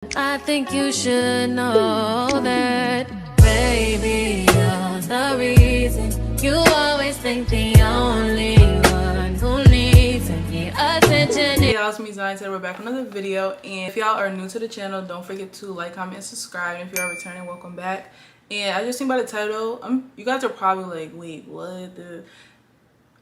I think you should know that, baby, you're the reason. You always think the only one who needs any attention. Hey y'all, it's me Zion. Today we're back with another video, and if y'all are new to the channel, don't forget to like, comment, and subscribe. And if you are returning, welcome back. And I just seen by the title, you guys are probably like, wait, what the...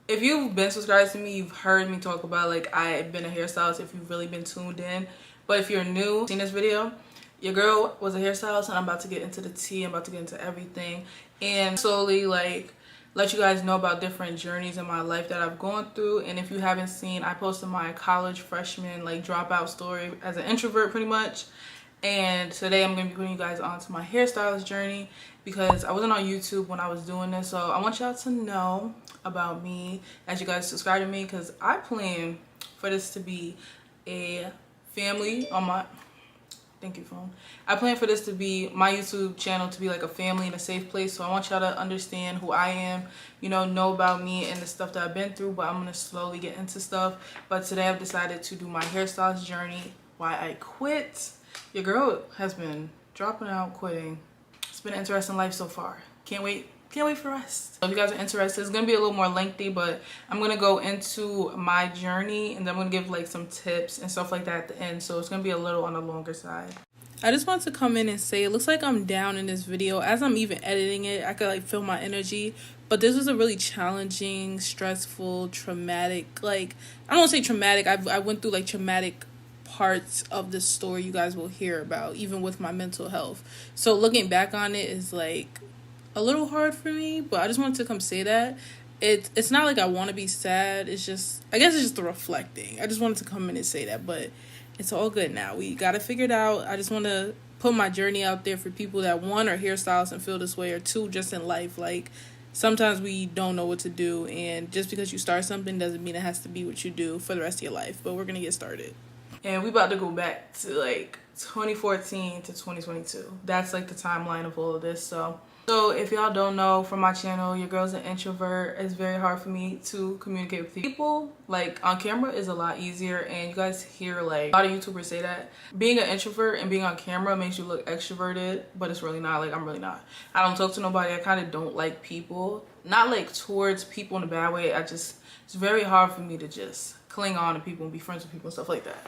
If you've been subscribed to me, you've heard me talk about, like, I've been a hairstylist if you've really been tuned in. But if you're new, seen this video, your girl was a hairstylist, and I'm about to get into the tea. I'm about to get into everything and slowly, like, let you guys know about different journeys in my life that I've gone through. And if you haven't seen, I posted my college freshman, like, dropout story as an introvert pretty much. And today I'm going to be putting you guys on to my hairstylist journey because I wasn't on YouTube when I was doing this. So I want y'all to know about me as you guys subscribe to me, because I plan for this to be a family on my... Thank you, phone. I plan for this to be my YouTube channel to be like a family and a safe place. So I want y'all to understand who I am, you know about me and the stuff that I've been through. But I'm going to slowly get into stuff. But today I've decided to do my hairstylist journey, why I quit. Your girl has been dropping out, quitting. It's been an interesting life so far. Can't wait for us. So if you guys are interested, it's gonna be a little more lengthy, but I'm gonna go into my journey and then I'm gonna give like some tips and stuff like that at the end. So it's gonna be a little on the longer side. I just want to come in and say, it looks like I'm down in this video. As I'm even editing it, I could like feel my energy. But this was a really challenging, stressful, traumatic, like, I don't want to say traumatic. I went through like traumatic parts of the story you guys will hear about, even with my mental health. So looking back on it is like a little hard for me, but I just wanted to come say that. It's not like I want to be sad. It's just, I guess it's just the reflecting. I just wanted to come in and say that, but it's all good now. We got to figure it out. I just want to put my journey out there for people that, one, are hairstylists and feel this way, or two, just in life. Like, sometimes we don't know what to do, and just because you start something doesn't mean it has to be what you do for the rest of your life. But we're going to get started. And we about to go back to like 2014 to 2022. That's like the timeline of all of this. So if y'all don't know, from my channel, your girl's an introvert. It's very hard for me to communicate with people. Like, on camera is a lot easier, and you guys hear like a lot of YouTubers say that being an introvert and being on camera makes you look extroverted, but it's really not. Like, I'm really not. I don't talk to nobody. I kind of don't like people. Not like towards people in a bad way. It's very hard for me to just cling on to people and be friends with people and stuff like that.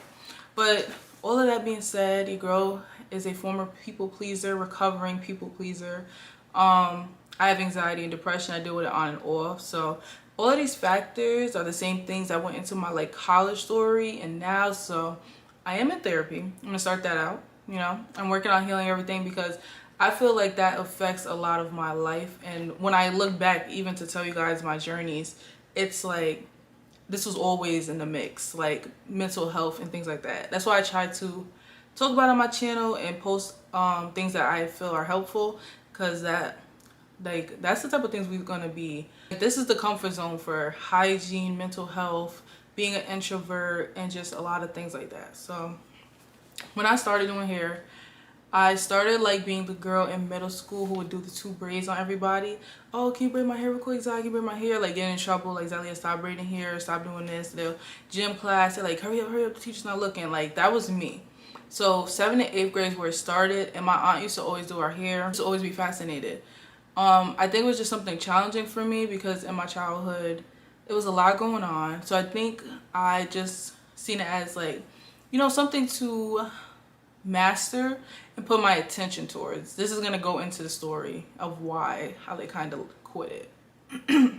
But all of that being said, your girl is a former people pleaser, recovering people pleaser. I have anxiety and depression. I deal with it on and off. So all of these factors are the same things that went into my like college story and now. So I am in therapy. I'm gonna start that out. You know, I'm working on healing everything because I feel like that affects a lot of my life. And when I look back, even to tell you guys my journeys, it's like this was always in the mix, like mental health and things like that. That's why I try to talk about it on my channel and post things that I feel are helpful, because that's the type of things we're gonna be. This is the comfort zone for hygiene, mental health, being an introvert, and just a lot of things like that. So when I started doing hair, I started like being the girl in middle school who would do the 2 braids on everybody. Oh, can you braid my hair real quick, Zai? Can you braid my hair? Like, getting in trouble, like, Zalia, stop braiding hair, stop doing this. The gym class, they're like, hurry up, the teacher's not looking. Like, that was me. So 7th and 8th grade is where it started, and my aunt used to always do our hair. I used to always be fascinated. I think it was just something challenging for me because in my childhood, it was a lot going on. So I think I just seen it as like, you know, something to master and put my attention towards. This is going to go into the story of how they kind of quit it.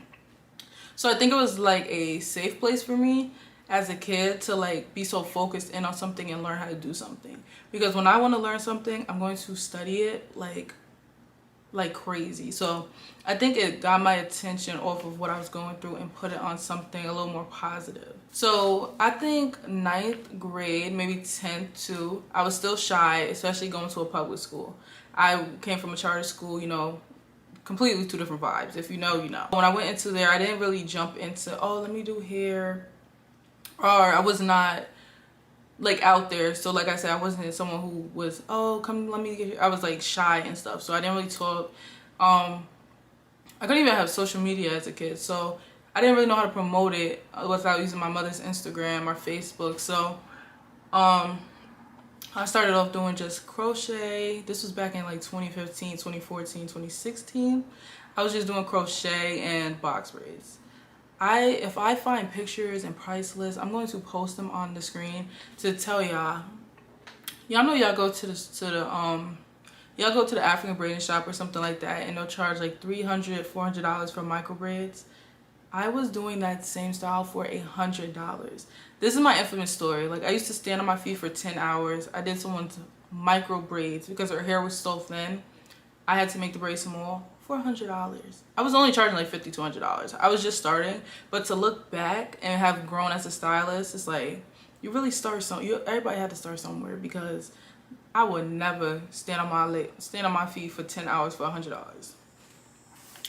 So I think it was like a safe place for me as a kid to like be so focused in on something and learn how to do something, because when I want to learn something, I'm going to study it like crazy. So I think it got my attention off of what I was going through and put it on something a little more positive. So I think 9th grade, maybe 10th too, I was still shy, especially going to a public school. I came from a charter school, you know, completely 2 different vibes. If you know, you know. When I went into there, I didn't really jump into, oh, let me do hair, or I was not like out there. So like I said, I wasn't someone who was, oh, come let me get here. I was like shy and stuff, so I didn't really talk. I couldn't even have social media as a kid, so I didn't really know how to promote it without using my mother's Instagram or Facebook. So I started off doing just crochet. This was back in like 2015, 2014, 2016. I was just doing crochet and box braids. If I find pictures and price lists, I'm going to post them on the screen to tell y'all. Y'all know y'all go to y'all go to the African braiding shop or something like that, and they'll charge like $300, $400 for micro braids. I was doing that same style for $100. This is my infamous story. Like, I used to stand on my feet for 10 hours. I did someone's micro braids because her hair was so thin. I had to make the braids small for $100. I was only charging like $50 to $100. I was just starting, but to look back and have grown as a stylist, it's like you really start everybody had to start somewhere, because I would never stand on my feet for 10 hours for $100.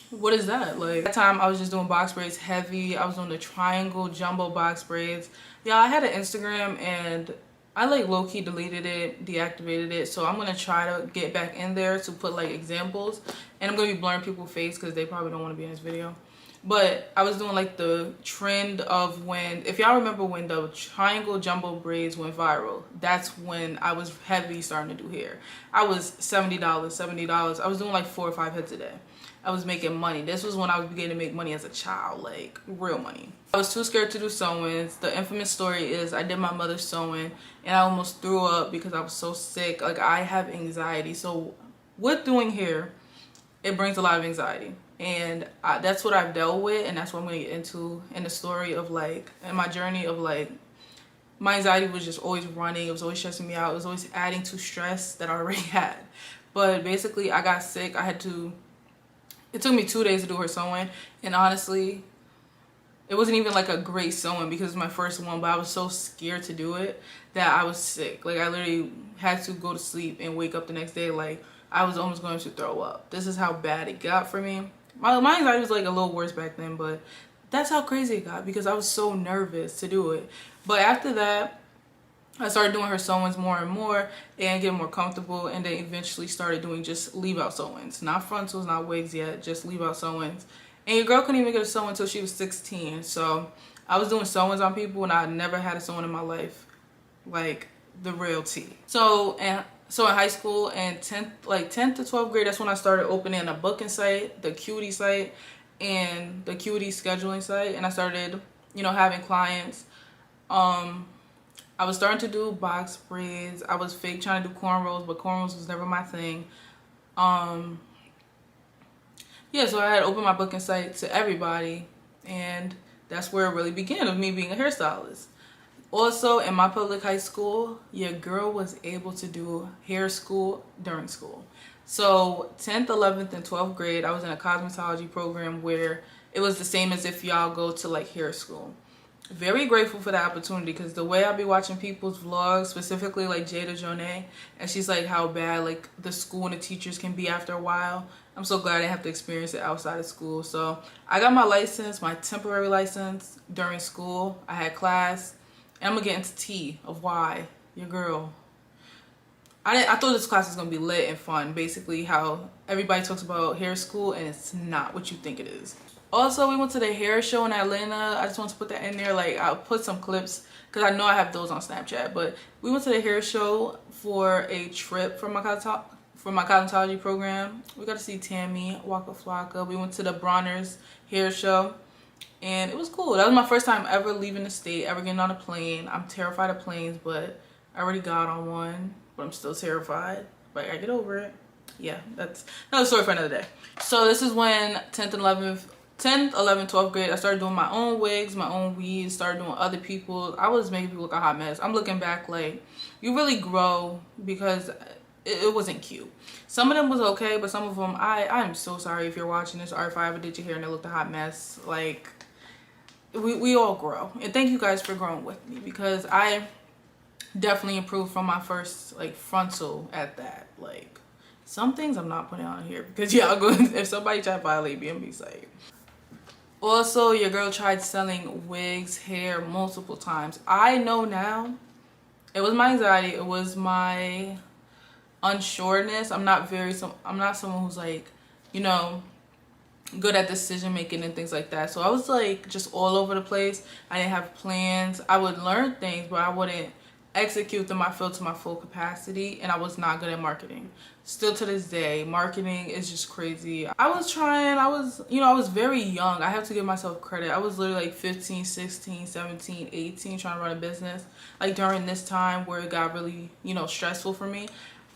What is that? Like, at that time I was just doing box braids heavy. I was doing the triangle jumbo box braids. Yeah, I had an Instagram and I like low-key deleted it, deactivated it, so I'm gonna try to get back in there to put like examples, and I'm gonna be blurring people's face because they probably don't want to be in this video. But I was doing like the trend of when, if y'all remember when the triangle jumbo braids went viral, that's when I was heavy starting to do hair. I was $70. I was doing like 4 or 5 heads a day. I was making money. This was when I was beginning to make money as a child, like real money. I was too scared to do sewings. The infamous story is I did my mother's sewing and I almost threw up because I was so sick. Like, I have anxiety. So with doing hair, it brings a lot of anxiety. And that's what I've dealt with, and that's what I'm going to get into in the story of like, in my journey of like, my anxiety was just always running. It was always stressing me out. It was always adding to stress that I already had. But basically I got sick. It took me 2 days to do her sewing, and honestly, it wasn't even like a great sewing because it was my first one, but I was so scared to do it that I was sick. Like, I literally had to go to sleep and wake up the next day like I was almost going to throw up. This is how bad it got for me. My anxiety was like a little worse back then, but that's how crazy it got because I was so nervous to do it. But after that, I started doing her sewings more and more and getting more comfortable, and then eventually started doing just leave out sewings. Not frontals, not wigs yet, just leave out sewings. And your girl couldn't even get a sew until she was 16. So I was doing sewings on people and I never had a sewing in my life. Like, the real tea. So in high school and 10th to 12th grade, that's when I started opening a booking site, the Cutie site, and the Cutie scheduling site. And I started, having clients. I was starting to do box braids. I was fake trying to do cornrows, but cornrows was never my thing. Yeah, so I had opened my booking site to everybody, and that's where it really began of me being a hairstylist. Also, in my public high school, your girl was able to do hair school during school. So 10th, 11th, and 12th grade, I was in a cosmetology program where it was the same as if y'all go to like hair school. Very grateful for that opportunity, because the way I be watching people's vlogs, specifically like Jada Jonay, and she's like how bad like the school and the teachers can be after a while. I'm so glad I didn't have to experience it outside of school. So I got my license, my temporary license, during school. I had class, and I'm gonna get into tea of why your girl. I thought this class was gonna be lit and fun. Basically, how everybody talks about hair school, and it's not what you think it is. Also, we went to the hair show in Atlanta. I just want to put that in there. Like, I'll put some clips because I know I have those on Snapchat. But we went to the hair show for a trip for my cosmetology program. We got to see Tammy, Waka Flocka. We went to the Bronner's hair show, and it was cool. That was my first time ever leaving the state, ever getting on a plane. I'm terrified of planes, but I already got on one, but I'm still terrified. But I get over it. Yeah, that's another story for another day. So this is when 10th, 11th, 12th grade, I started doing my own wigs, my own weaves, started doing other people's. I was making people look a hot mess. I'm looking back like, you really grow, because it wasn't cute. Some of them was okay, but some of them, I'm so sorry if you're watching this, or if I ever did your hair and it looked a hot mess. Like, we all grow. And thank you guys for growing with me, because I definitely improved from my first like frontal at that. Like, some things I'm not putting on here because y'all go, if somebody try to violate me, I'm be like. Also, your girl tried selling wigs, hair multiple times. I know now it was my anxiety, it was my unsureness. I'm not someone who's like, good at decision making and things like that. So I was like just all over the place. I didn't have plans. I would learn things, but I wouldn't execute them, I feel, to my full capacity, and I was not good at marketing. Still to this day, marketing is just crazy. I was trying, I was very young. I have to give myself credit. I was literally like 15, 16, 17, 18 trying to run a business, like during this time where it got really, stressful for me.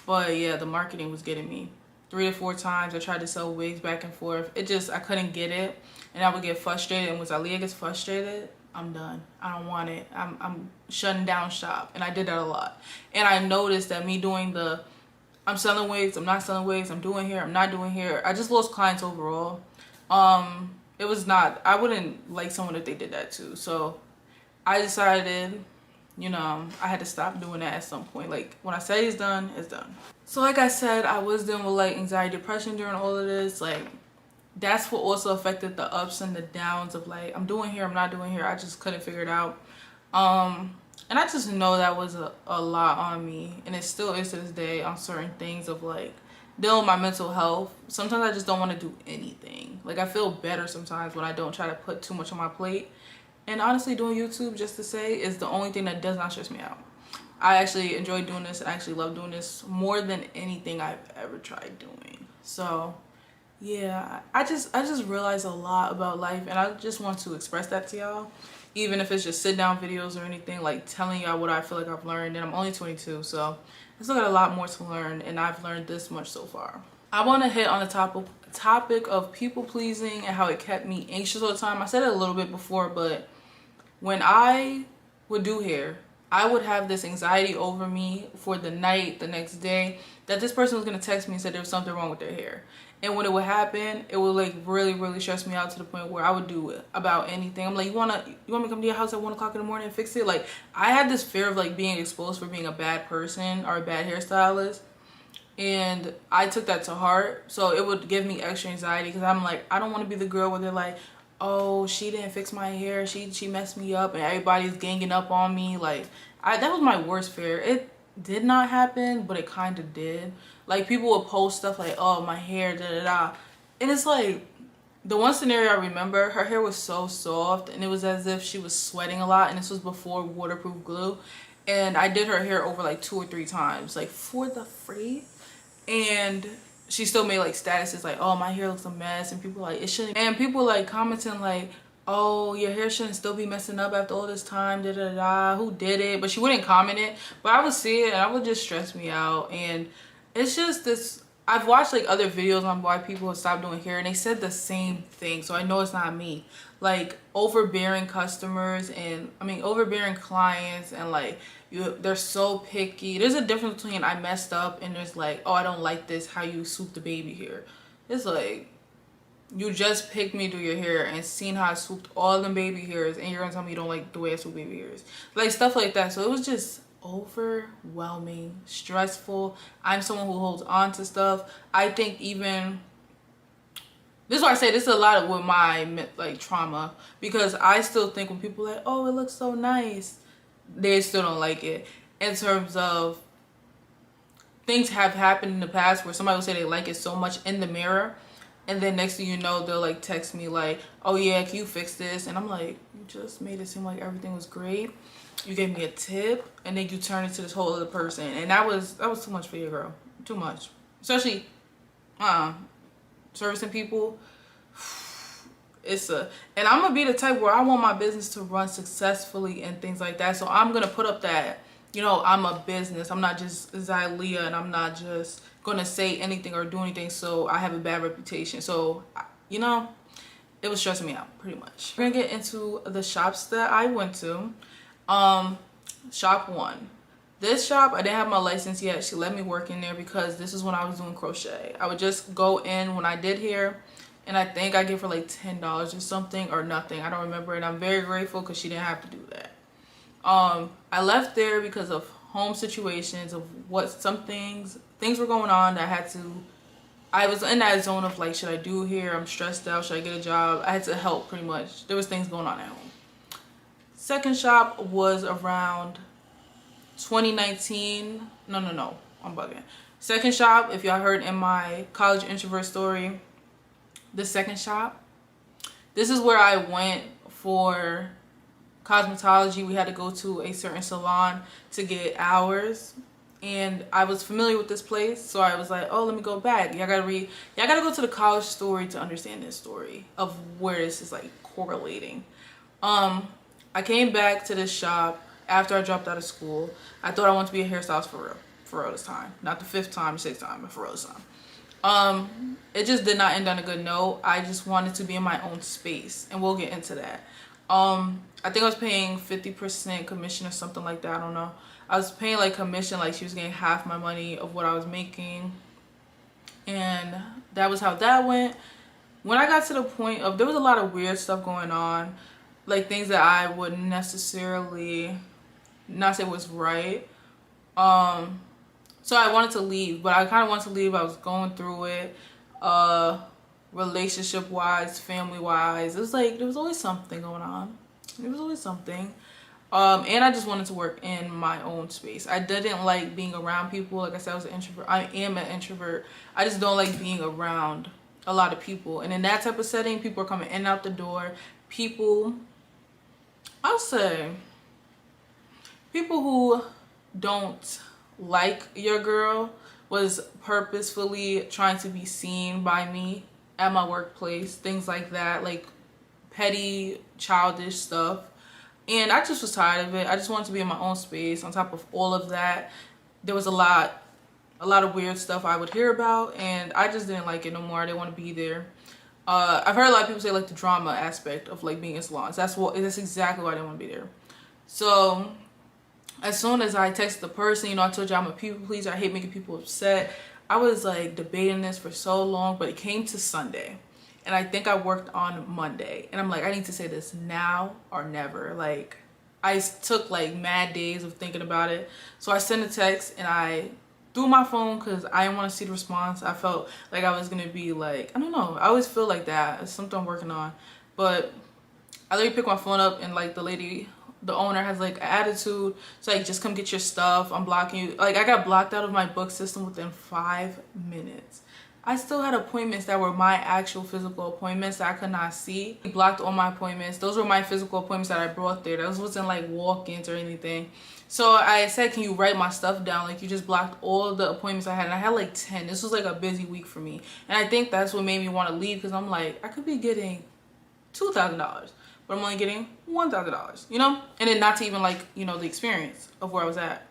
But yeah, the marketing was getting me. 3 to 4 times I tried to sell wigs back and forth. I couldn't get it, and I would get frustrated, and once Aaliyah gets frustrated, I'm done. I don't want it. I'm shutting down shop. And I did that a lot. And I noticed that me doing I'm selling wigs, I'm not selling wigs, I'm doing hair, I'm not doing hair, I just lost clients overall. It was not, I wouldn't like someone if they did that too. So I decided, I had to stop doing that at some point. Like, when I say it's done, it's done. So like I said, I was dealing with like anxiety, depression during all of this. Like, that's what also affected the ups and the downs of like, I'm doing hair, I'm not doing hair. I just couldn't figure it out. And I just know that was a lot on me, and it still is to this day on certain things of like dealing with my mental health. Sometimes I just don't want to do anything. Like, I feel better sometimes when I don't try to put too much on my plate. And honestly, doing YouTube, just to say, is the only thing that does not stress me out. I actually enjoy doing this, and I actually love doing this more than anything I've ever tried doing. So yeah, I just realized a lot about life, and I just want to express that to y'all. Even if it's just sit down videos or anything, like telling y'all what I feel like I've learned. And I'm only 22, so I still got a lot more to learn, and I've learned this much so far. I want to hit on the topic of people pleasing and how it kept me anxious all the time. I said it a little bit before, but when I would do hair, I would have this anxiety over me for the night, the next day, that this person was going to text me and say there was something wrong with their hair. And when it would happen, it would like really, really stress me out to the point where I would do it about anything. I'm like, you want me to come to your house at 1 o'clock in the morning and fix it? Like, I had this fear of like being exposed for being a bad person or a bad hairstylist. And I took that to heart. So it would give me extra anxiety, because I'm like, I don't want to be the girl where they're like, oh, she didn't fix my hair, she messed me up, and everybody's ganging up on me. Like, that was my worst fear. It did not happen, but it kind of did. Like, people would post stuff like, oh, my hair, da da da, and it's like, the one scenario I remember, her hair was so soft, and it was as if she was sweating a lot, and this was before waterproof glue, and I did her hair over like 2 or 3 times, like, for the free. And she still made like statuses like, oh, my hair looks a mess, and people like, it shouldn't, and people like commenting like, oh, your hair shouldn't still be messing up after all this time, da da da, who did it? But she wouldn't comment it, but I would see it, and I would just stress me out. And it's just this, I've watched like other videos on why people have stopped doing hair, and they said the same thing, so I know it's not me. Like, overbearing customers, and I mean overbearing clients, and like, they're so picky. There's a difference between I messed up and there's like, oh, I don't like this, how you swoop the baby hair. It's like, you just picked me to do your hair and seen how I swooped all them baby hairs, and you're gonna tell me you don't like the way I swoop baby hairs. Like, stuff like that. So it was just overwhelming, stressful. I'm someone who holds on to stuff. I think even, this is why I say this is a lot of with my like trauma, because I still think when people are like, oh, it looks so nice, they still don't like it. In terms of things have happened in the past where somebody will say they like it so much in the mirror, and then next thing you know, they'll like text me like, oh yeah, can you fix this? And I'm like, you just made it seem like everything was great. You gave me a tip, and then you turned into this whole other person. And that was too much for you, girl. Too much. Especially servicing people. And I'm gonna be the type where I want my business to run successfully and things like that. So I'm gonna put up that, I'm a business. I'm not just Xylia, and I'm not just gonna say anything or do anything so I have a bad reputation. So, it was stressing me out pretty much. We're gonna get into the shops that I went to. Shop 1. This shop, I didn't have my license yet. She let me work in there because this is when I was doing crochet. I would just go in when I did hair, and I think I gave her like $10 or something, or nothing. I don't remember, and I'm very grateful because she didn't have to do that. I left there because of home situations, of what some things were going on that I was in that zone of like, should I do hair? I'm stressed out. Should I get a job? I had to help pretty much. There was things going on at home. Second shop was around 2019. No, I'm bugging. Second shop, if y'all heard in my college introvert story, the second shop, this is where I went for cosmetology, we had to go to a certain salon to get hours. And I was familiar with this place, so I was like, oh, let me go back. Y'all gotta go to the college story to understand this story of where this is like correlating. I came back to this shop after I dropped out of school. I thought I wanted to be a hairstylist for real this time. Not the 5th time, 6th time, but for real this time. It just did not end on a good note. I just wanted to be in my own space, and we'll get into that. I think I was paying 50% commission or something like that. I don't know. I was paying like commission, like she was getting half my money of what I was making, and that was how that went. When I got to the point of, there was a lot of weird stuff going on, like things that I wouldn't necessarily not say was right. So I wanted to leave, but I kind of wanted to leave. I was going through it, relationship wise, family wise. It was like there was always something going on. There was always something. And I just wanted to work in my own space. I didn't like being around people. Like I said, I was an introvert. I am an introvert. I just don't like being around a lot of people. And in that type of setting, people are coming in and out the door. People, I'll say, people who don't like your girl was purposefully trying to be seen by me at my workplace. Things like that, like petty, childish stuff. And I just was tired of it. I just wanted to be in my own space. On top of all of that, there was a lot of weird stuff I would hear about, and I just didn't like it no more. I didn't want to be there. I've heard a lot of people say like the drama aspect of like being in salons. That's exactly why I didn't want to be there. So as soon as I texted the person, you know, I told you I'm a people pleaser. I hate making people upset. I was like debating this for so long, but it came to Sunday. And I think I worked on Monday. And I'm like, I need to say this now or never. Like, I took like mad days of thinking about it. So I sent a text and I threw my phone because I didn't want to see the response. I felt like I was going to be like, I don't know. I always feel like that. It's something I'm working on. But I literally picked my phone up and like the lady, the owner has like an attitude. It's like, just come get your stuff. I'm blocking you. Like, I got blocked out of my book system within 5 minutes. I still had appointments that were my actual physical appointments that I could not see. He blocked all my appointments. Those were my physical appointments that I brought there. Those wasn't like walk-ins or anything. So I said, can you write my stuff down? Like, you just blocked all the appointments I had. And I had like 10. This was like a busy week for me. And I think that's what made me want to leave, because I'm like, I could be getting $2,000, but I'm only getting $1,000, you know? And then not to even like, you know, the experience of where I was at.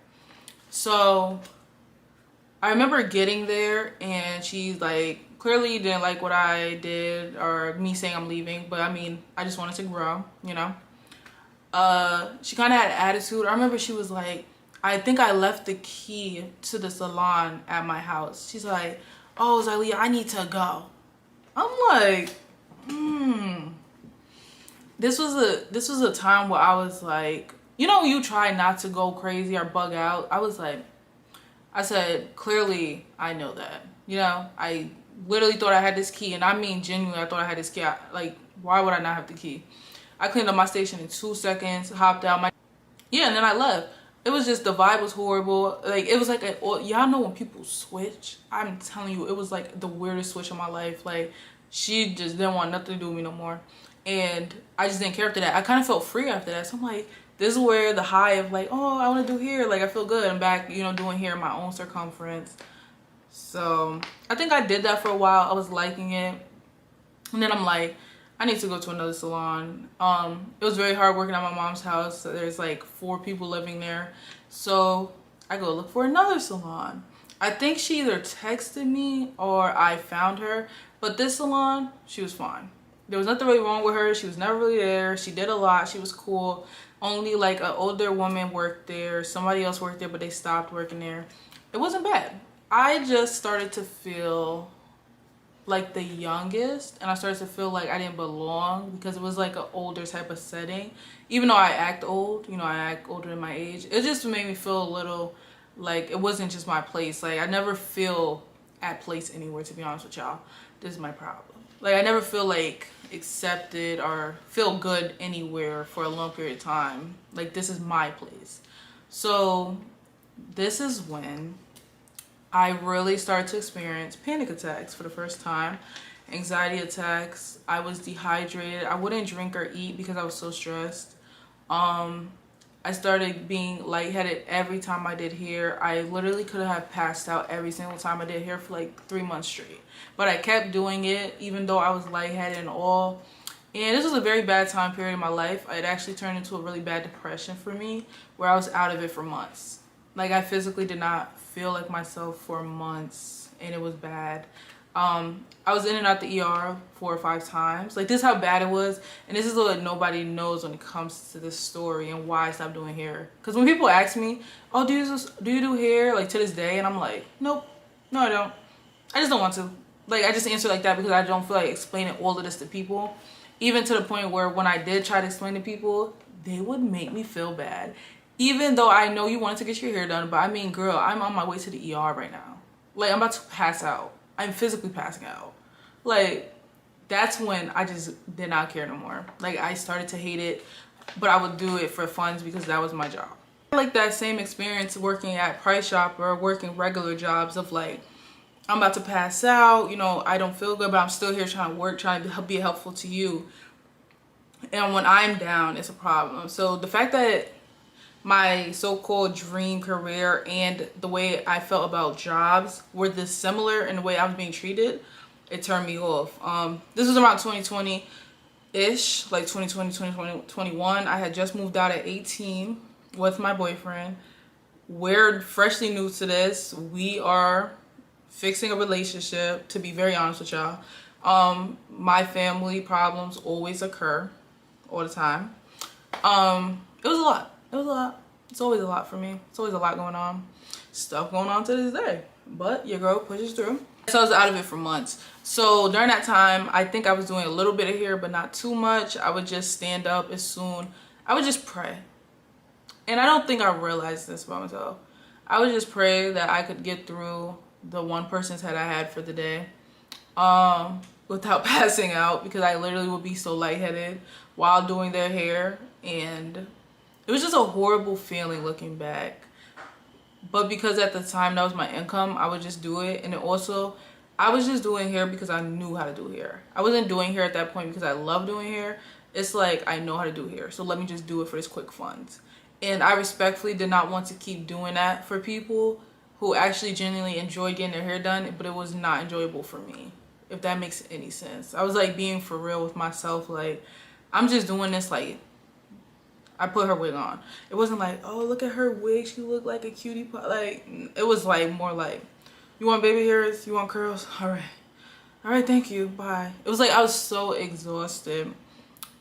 So I remember getting there and she's like, clearly didn't like what I did or me saying I'm leaving. But I mean, I just wanted to grow, you know. She kind of had attitude. I remember she was like, I think I left the key to the salon at my house. She's like, oh, Zylia, I need to go. I'm like, This was a time where I was like, you know, you try not to go crazy or bug out. I said, clearly, I know that. You know, I literally thought I had this key. And I mean, genuinely, I thought I had this key. Like, why would I not have the key? I cleaned up my station in 2 seconds, hopped out. Yeah, and then I left. It was just, the vibe was horrible. Like, it was like, y'all know when people switch? I'm telling you, it was like the weirdest switch of my life. Like, she just didn't want nothing to do with me no more. And I just didn't care after that. I kind of felt free after that. So I'm like, this is where the high of like, oh, I want to do hair. Like, I feel good. I'm back, you know, doing hair in my own circumference. So I think I did that for a while. I was liking it. And then I'm like, I need to go to another salon. It was very hard working at my mom's house. So there's like 4 people living there. So I go look for another salon. I think she either texted me or I found her. But this salon, she was fine. There was nothing really wrong with her. She was never really there. She did a lot. She was cool. Only like an older woman worked there. Somebody else worked there, but they stopped working there. It wasn't bad. I just started to feel like the youngest, and I started to feel like I didn't belong because it was like an older type of setting. Even though I act old, you know, I act older than my age. It just made me feel a little like it wasn't just my place. Like, I never feel at place anywhere, to be honest with y'all. This is my problem. Like, I never feel like accepted or feel good anywhere for a long period of time. Like, this is my place. So this is when I really started to experience panic attacks for the first time, anxiety attacks. I was dehydrated. I wouldn't drink or eat because I was so stressed. I started being lightheaded every time I did hair. I literally could have passed out every single time I did hair for like 3 months straight. But I kept doing it even though I was lightheaded and all. And this was a very bad time period in my life. It actually turned into a really bad depression for me where I was out of it for months. Like I physically did not feel like myself for months and it was bad. I was in and out the ER 4 or 5 times. Like this is how bad it was, and this is what nobody knows when it comes to this story and why I stopped doing hair. Because when people ask me, oh, do you do hair, like to this day, and I'm like, nope, no I don't. I just don't want to. Like I just answer like that because I don't feel like explaining all of this to people. Even to the point where when I did try to explain to people, they would make me feel bad. Even though I know you wanted to get your hair done, but I mean, girl, I'm on my way to the ER right now. Like I'm about to pass out. I'm physically passing out. Like that's when I just did not care no more. Like I started to hate it, but I would do it for funds because that was my job. Like that same experience working at Price Shopper, working regular jobs of like, I'm about to pass out, you know, I don't feel good, but I'm still here trying to work, trying to be helpful to you. And when I'm down, it's a problem. So the fact that my so-called dream career and the way I felt about jobs were this similar in the way I was being treated, it turned me off. This was around 2020-ish, like 2020, 2021. I had just moved out at 18 with my boyfriend. We're freshly new to this. We are fixing a relationship, to be very honest with y'all. My family problems always occur all the time. It was a lot. It was a lot. It's always a lot for me. It's always a lot going on. Stuff going on to this day. But your girl pushes through. So I was out of it for months. So during that time, I think I was doing a little bit of hair, but not too much. I would just stand up as soon. I would just pray. And I don't think I realized this about myself. I would just pray that I could get through the one person's head I had for the day without passing out, because I literally would be so lightheaded while doing their hair. And it was just a horrible feeling looking back. But because at the time that was my income, I would just do it. And then also, I was just doing hair because I knew how to do hair. I wasn't doing hair at that point because I love doing hair. It's like, I know how to do hair, so let me just do it for this quick funds. And I respectfully did not want to keep doing that for people who actually genuinely enjoyed getting their hair done, but it was not enjoyable for me, if that makes any sense. I was like being for real with myself, like, I'm just doing this like, I put her wig on. It wasn't like, oh, look at her wig, she looked like a cutie pie. Like, it was like more like, you want baby hairs? You want curls? All right, thank you, bye. It was like I was so exhausted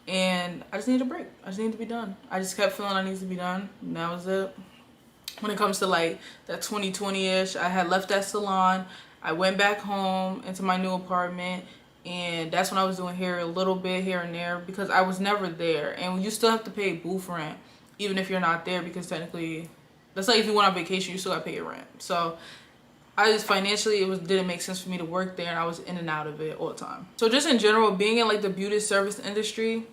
and I just needed a break. I just needed to be done. I just kept feeling I needed to be done, and that was it. When it comes to like that 2020-ish, I had left that salon. I went back home into my new apartment, and that's when I was doing hair a little bit here and there because I was never there. And you still have to pay booth rent even if you're not there, because technically that's like if you went on vacation, you still got to pay your rent. So I just financially, didn't make sense for me to work there, and I was in and out of it all the time. So just in general, being in like the beauty service industry,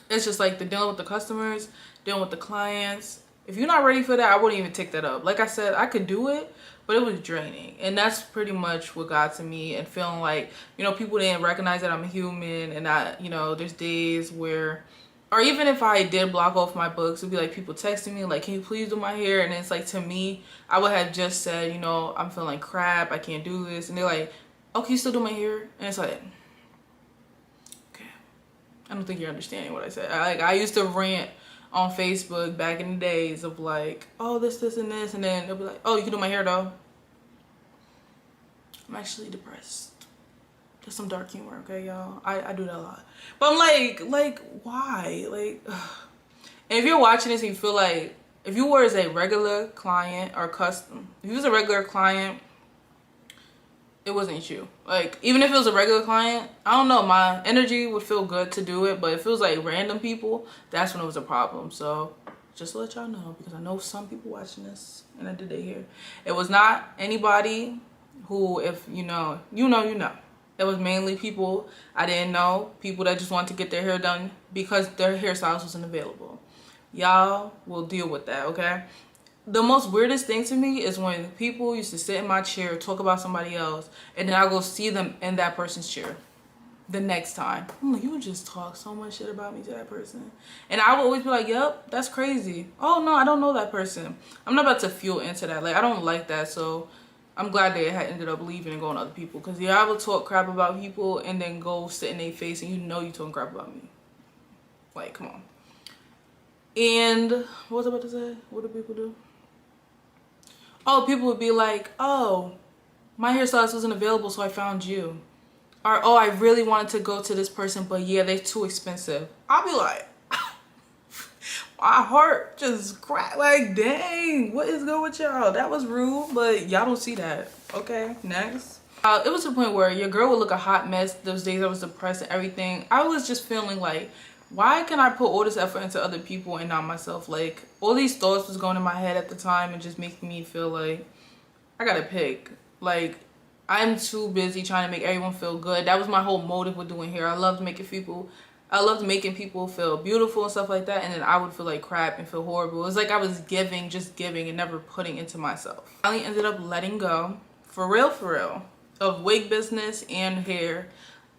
it's just like the dealing with the customers, dealing with the clients. If you're not ready for that, I wouldn't even take that up. Like I said, I could do it, but it was draining. And that's pretty much what got to me, and feeling like, you know, people didn't recognize that I'm a human, and that, you know, there's days where, or even if I did block off my books, it'd be like people texting me like, can you please do my hair? And it's like, to me, I would have just said, you know, I'm feeling like crap, I can't do this. And they're like, oh, can you still do my hair? And it's like, okay, I don't think you're understanding what I said. I used to rant on Facebook back in the days of like, oh, this, and this, and then they'll be like, oh, you can do my hair though. I'm actually depressed. Just some dark humor, okay, y'all? I do that a lot. But I'm like, why? Like, ugh. And if you're watching this and you feel like, if you were as a regular client or custom, if you was a regular client, it wasn't you. Like, even if it was a regular client, I don't know, my energy would feel good to do it, but if it was like random people, that's when it was a problem. So just to let y'all know, because I know some people watching this and I did their hair. It was not anybody who, if you know, you know. It was mainly people I didn't know, people that just wanted to get their hair done because their hairstylist wasn't available. Y'all will deal with that, okay? The most weirdest thing to me is when people used to sit in my chair, talk about somebody else, and then I go see them in that person's chair. the next time. I'm like, you would just talk so much shit about me to that person. And I would always be like, yep, that's crazy. Oh no, I don't know that person. I'm not about to fuel into that. Like, I don't like that. So I'm glad they had ended up leaving and going to other people. Because yeah, I would talk crap about people and then go sit in their face and you know you talking crap about me. Like, come on. And what was I about to say? What do people do? Oh, people would be like, oh, my hairstylist wasn't available, so I found you. Or, oh, I really wanted to go to this person, but yeah, they're too expensive. I'll be like, my heart just cracked. Like, dang, what is good with y'all? That was rude, but y'all don't see that. Okay, next. It was to the point where your girl would look a hot mess. Those days I was depressed and everything. I was just feeling like, why can I put all this effort into other people and not myself? Like, all these thoughts was going in my head at the time and just making me feel like I gotta pick. Like, I'm too busy trying to make everyone feel good. That was my whole motive with doing hair. I loved making people feel beautiful and stuff like that, and then I would feel like crap and feel horrible. It was like I was giving, just giving, and never putting into myself. I finally ended up letting go, for real, of wig business and hair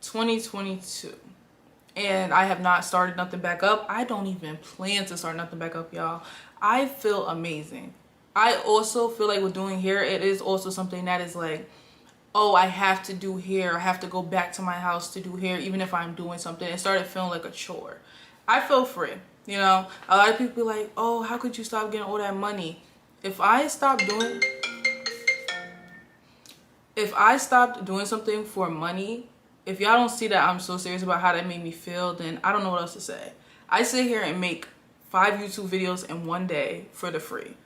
2022. And I have not started nothing back up. I don't even plan to start nothing back up, y'all. I feel amazing. I also feel like with doing hair, it is also something that is like, oh, I have to do hair. I have to go back to my house to do hair, even if I'm doing something. It started feeling like a chore. I feel free, you know. A lot of people be like, oh, how could you stop getting all that money? If I stopped doing something for money, if y'all don't see that I'm so serious about how that made me feel, then I don't know what else to say. I sit here and make 5 YouTube videos in one day for the free.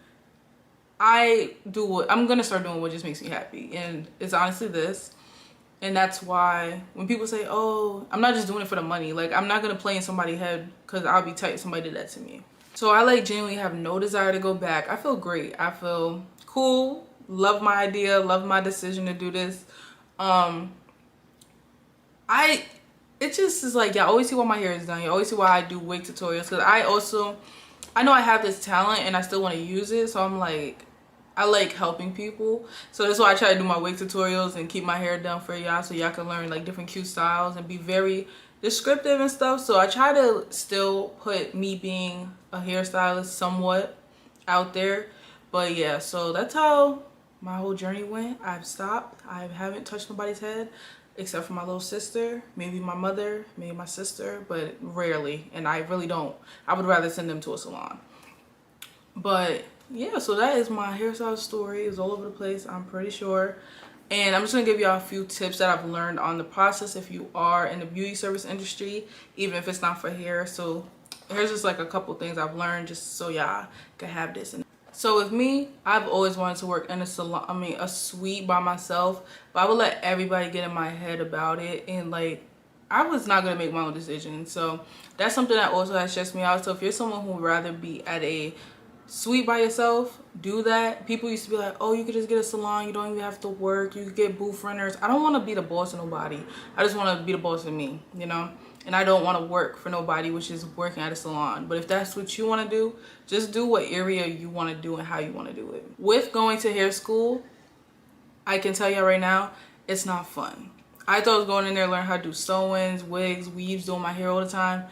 I'm gonna start doing what just makes me happy, and it's honestly this. And that's why when people say, oh, I'm not just doing it for the money, like, I'm not gonna play in somebody's head, because I'll be tight if somebody did that to me. So I like genuinely have no desire to go back. I feel great. I feel cool. Love my idea, love my decision to do this. It just is like, y'all always see why my hair is done. You always see why I do wig tutorials, because I know I have this talent and I still want to use it. So I'm like, I like helping people. So that's why I try to do my wig tutorials and keep my hair done for y'all, so y'all can learn like different cute styles and be very descriptive and stuff. So I try to still put me being a hairstylist somewhat out there. But yeah, so that's how my whole journey went. I've stopped. I haven't touched nobody's head except for my little sister, maybe my mother, maybe my sister, but rarely. And I really don't. I would rather send them to a salon. But yeah, so that is my hairstyle story. It's all over the place, I'm pretty sure. And I'm just gonna give y'all a few tips that I've learned on the process if you are in the beauty service industry, even if it's not for hair. So here's just like a couple things I've learned, just so y'all can have this. So with me, I've always wanted to work in a salon, a suite by myself, but I would let everybody get in my head about it, and like, I was not gonna make my own decision. So that's something that also has stressed me out. So if you're someone who would rather be at a suite by yourself, do that. People used to be like, oh, you could just get a salon, you don't even have to work, you could get booth renters. I don't want to be the boss of nobody. I just want to be the boss of me, you know. And I don't want to work for nobody, which is working at a salon. But if that's what you want to do, just do what area you want to do and how you want to do it. With going to hair school, I can tell you right now, it's not fun. I thought I was going in there to learn how to do sew-ins, wigs, weaves, doing my hair all the time.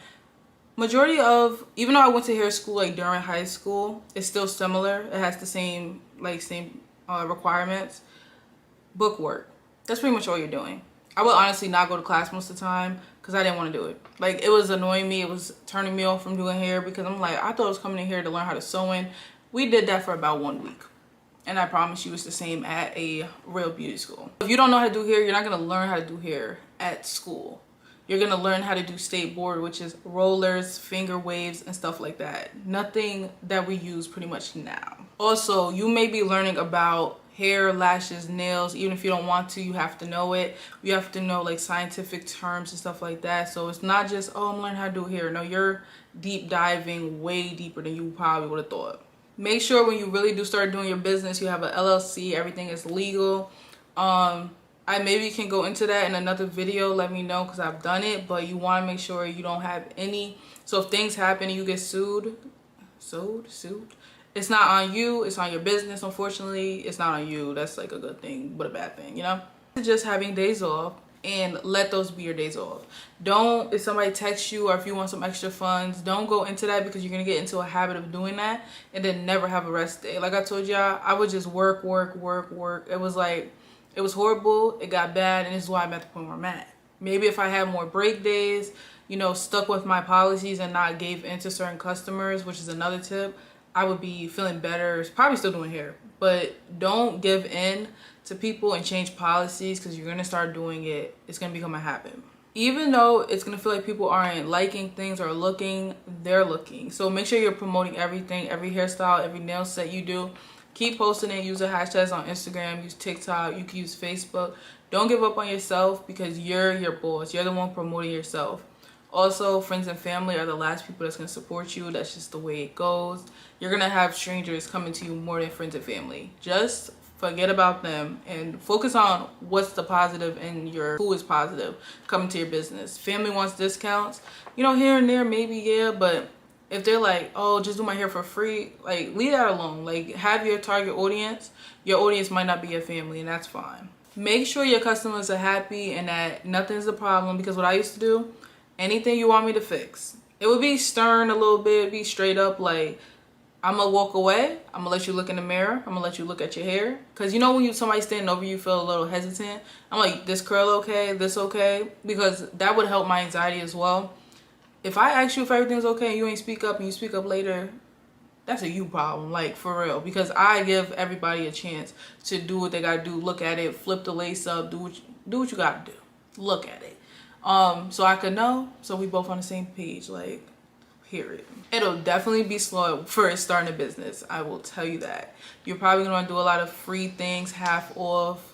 Majority of, even though I went to hair school like during high school, it's still similar. It has the same requirements. Book work. That's pretty much all you're doing. I would honestly not go to class most of the time because I didn't want to do it. Like, it was annoying me. It was turning me off from doing hair because I'm like, I thought I was coming in here to learn how to sew in. We did that for about 1 week. And I promise you it's the same at a real beauty school. If you don't know how to do hair, you're not going to learn how to do hair at school. You're going to learn how to do state board, which is rollers, finger waves, and stuff like that. Nothing that we use pretty much now. Also, you may be learning about hair, lashes, nails. Even if you don't want to, you have to know it. You have to know like scientific terms and stuff like that. So it's not just, oh, I'm learning how to do hair. No, you're deep diving way deeper than you probably would have thought. Make sure when you really do start doing your business, you have an LLC, everything is legal. I maybe can go into that in another video, let me know, because I've done it, but you want to make sure you don't have any. So if things happen and you get sued, it's not on you, it's on your business. Unfortunately, it's not on you. That's like a good thing, but a bad thing, you know? Just having days off and let those be your days off. Don't, if somebody texts you or if you want some extra funds, don't go into that, because you're gonna get into a habit of doing that and then never have a rest day. Like I told y'all, I would just work. It was like, it was horrible, it got bad, and this is why I'm at the point where I'm at. Maybe if I had more break days, you know, stuck with my policies and not gave in to certain customers, which is another tip, I would be feeling better, probably still doing hair. But don't give in to people and change policies, because you're gonna start doing it. It's gonna become a habit. Even though it's gonna feel like people aren't liking things or looking, they're looking. So make sure you're promoting everything, every hairstyle, every nail set you do. Keep posting it. Use the hashtags on Instagram, use TikTok, you can use Facebook. Don't give up on yourself, because you're your boss. You're the one promoting yourself. Also, friends and family are the last people that's going to support you. That's just the way it goes. You're going to have strangers coming to you more than friends and family. Just forget about them and focus on what's the positive in your, who is positive coming to your business. Family wants discounts, you know, here and there, maybe, yeah, but if they're like, oh, just do my hair for free, like, leave that alone. Like, have your target audience. Your audience might not be your family, and that's fine. Make sure your customers are happy and that nothing's a problem, because what I used to do, anything you want me to fix, it would be stern a little bit, be straight up, like, I'm gonna walk away, I'm gonna let you look in the mirror, I'm gonna let you look at your hair. Because you know when somebody's standing over you, feel a little hesitant, I'm like, this curl okay, this okay, because that would help my anxiety as well. If I ask you if everything's okay and you ain't speak up and you speak up later, that's a you problem, like, for real. Because I give everybody a chance to do what they gotta do, look at it, flip the lace up, do what you gotta do, look at it. So I could know, so we both on the same page, like, period. It'll definitely be slow at first starting a business, I will tell you that. You're probably gonna do a lot of free things, half off,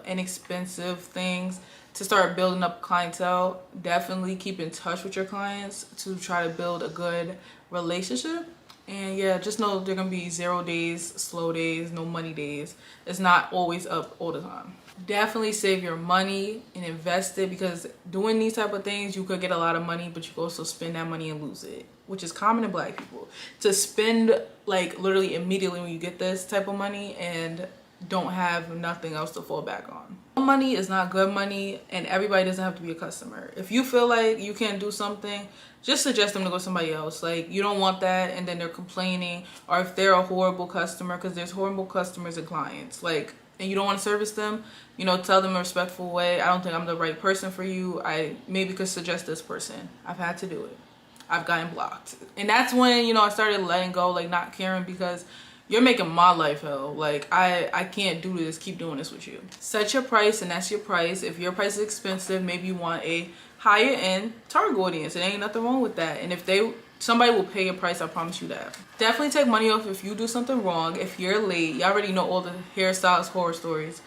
inexpensive things to start building up clientele. Definitely keep in touch with your clients to try to build a good relationship. And yeah, just know there are gonna be 0 days, slow days, no money days. It's not always up all the time. Definitely save your money and invest it, because doing these type of things, you could get a lot of money, but you could also spend that money and lose it, which is common in Black people. To spend like literally immediately when you get this type of money and don't have nothing else to fall back on. Money is not good money, and everybody doesn't have to be a customer. If you feel like you can't do something, just suggest them to go somebody else. Like, you don't want that and then they're complaining, or if they're a horrible customer, because there's horrible customers and clients, like, and you don't want to service them, you know, tell them in a respectful way, I don't think I'm the right person for you, I maybe could suggest this person. I've had to do it. I've gotten blocked. And that's when, you know, I started letting go, like, not caring, because you're making my life hell. Like, I can't do this, keep doing this with you. Set your price, and that's your price. If your price is expensive, maybe you want a higher end target audience. It ain't nothing wrong with that. And if somebody will pay your price, I promise you that. Definitely take money off if you do something wrong. If you're late, y'all already know all the hairstylist horror stories.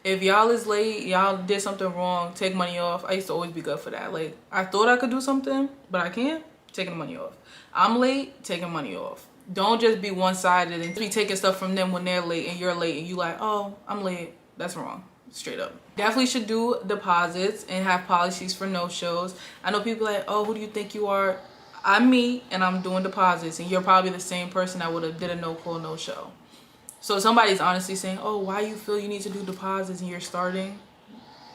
If y'all is late, y'all did something wrong, take money off. I used to always be good for that. Like, I thought I could do something, but I can't, taking the money off. I'm late, taking money off. Don't just be one-sided and be taking stuff from them when they're late and you're late and you like, oh, I'm late. That's wrong. Straight up. Definitely should do deposits and have policies for no-shows. I know people like, oh, who do you think you are? I'm me, and I'm doing deposits, and you're probably the same person that would have did a no-call, no-show. So somebody's honestly saying, oh, why you feel you need to do deposits and you're starting?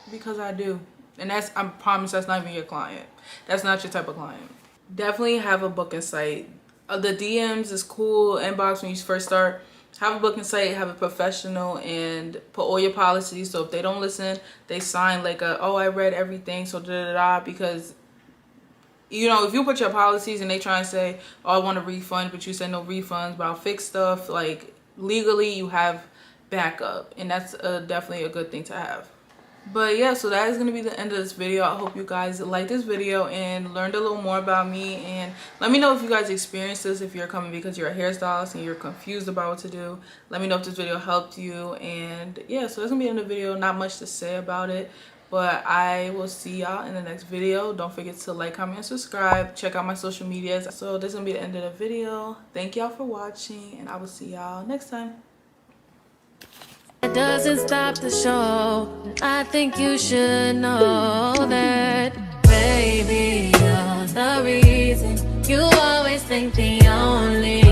Because I do. And that's, I promise that's not even your client. That's not your type of client. Definitely have a booking site. The DMs is cool, inbox when you first start. Have a booking site, have a professional, and put all your policies. So if they don't listen, they sign like a, oh, I read everything, so da-da-da, because, you know, if you put your policies and they try and say, oh, I want a refund, but you say no refunds, but I'll fix stuff, like, legally you have backup, and that's definitely a good thing to have. But yeah, so that is going to be the end of this video. I hope you guys liked this video and learned a little more about me, and let me know if you guys experienced this, if you're coming because you're a hairstylist and you're confused about what to do. Let me know if this video helped you. And yeah, so that's going to be the end of the video. Not much to say about it, but I will see y'all in the next video. Don't forget to like, comment, and subscribe. Check out my social medias. So this is going to be the end of the video. Thank y'all for watching, and I will see y'all next time. It doesn't stop the show. I think you should know that, baby, you're the reason. You always think the only